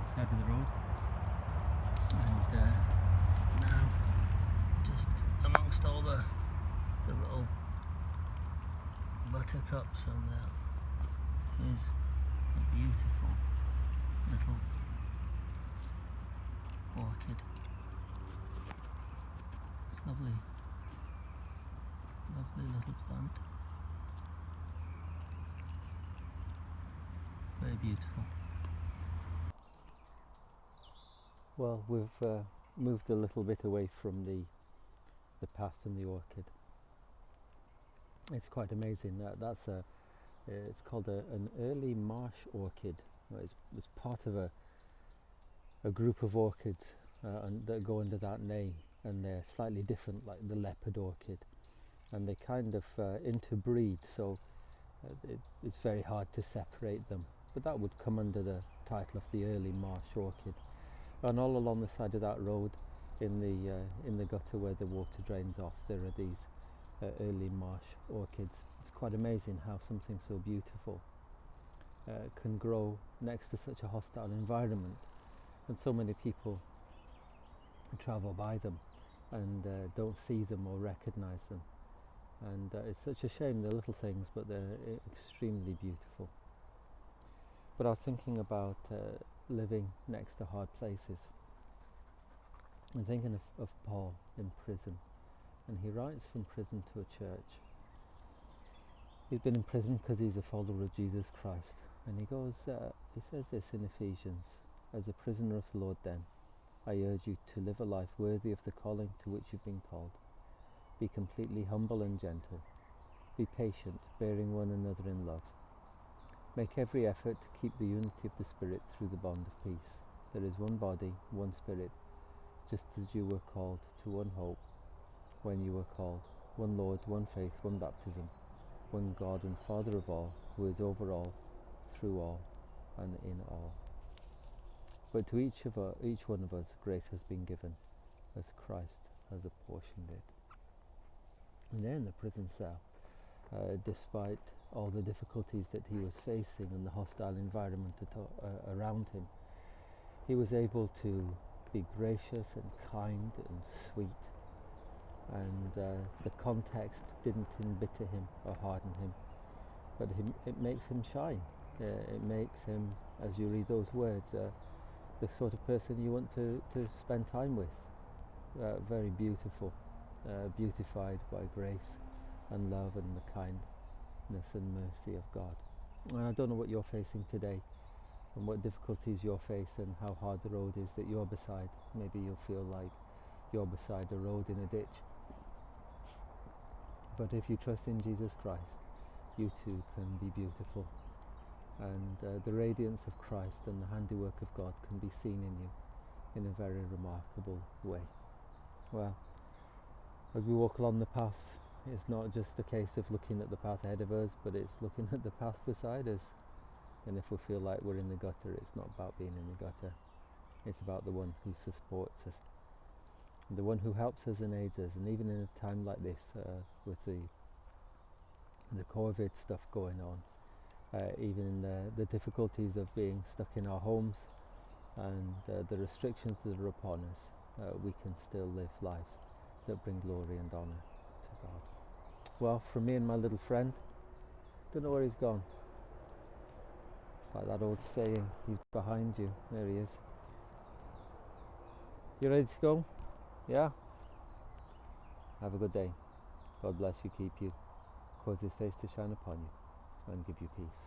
the side of the road, and now just amongst all the little buttercups and here's a beautiful little orchid. Lovely little plant. Very beautiful. Well, we've moved a little bit away from the path and the orchid. It's quite amazing. It's called an early marsh orchid. It's part of a group of orchids that go under that name, and they're slightly different, like the leopard orchid, and they kind of interbreed, so it's very hard to separate them, but that would come under the title of the early marsh orchid. And all along the side of that road, in the gutter where the water drains off, there are these early marsh orchids. It's quite amazing how something so beautiful can grow next to such a hostile environment, and so many people travel by them and don't see them or recognize them, and it's such a shame. They're little things, but they're extremely beautiful. But I was thinking about living next to hard places. I'm thinking of Paul in prison, and he writes from prison to a church. He's been in prison because he's a follower of Jesus Christ, and he says this in Ephesians: "As a prisoner of the Lord, then, I urge you to live a life worthy of the calling to which you've been called. Be completely humble and gentle. Be patient, bearing one another in love. Make every effort to keep the unity of the Spirit through the bond of peace. There is one body, one Spirit, just as you were called to one hope when you were called, one Lord, one faith, one baptism, one God and Father of all, who is over all, through all, and in all. But to each one of us grace has been given, as Christ has apportioned it." And there in the prison cell, despite all the difficulties that he was facing and the hostile environment around him, he was able to be gracious and kind and sweet, and the context didn't embitter him or harden him, but it makes him shine. It makes him, as you read those words, the sort of person you want to spend time with. Very beautiful, beautified by grace and love and the kindness and mercy of God. And I don't know what you're facing today, and what difficulties you'll face, and how hard the road is that you're beside. Maybe you'll feel like you're beside a road in a ditch. But if you trust in Jesus Christ, you too can be beautiful, and the radiance of Christ and the handiwork of God can be seen in you in a very remarkable way. Well, as we walk along the path, it's not just a case of looking at the path ahead of us, but it's looking at the path beside us. And if we feel like we're in the gutter, it's not about being in the gutter. It's about the one who supports us, the one who helps us and aids us. And even in a time like this, with the COVID stuff going on, even the difficulties of being stuck in our homes and the restrictions that are upon us, we can still live lives that bring glory and honor to God. Well, from me and my little friend, don't know where he's gone. It's like that old saying, he's behind you. There he is. You ready to go? Yeah? Have a good day. God bless you, keep you, cause his face to shine upon you, and give you peace.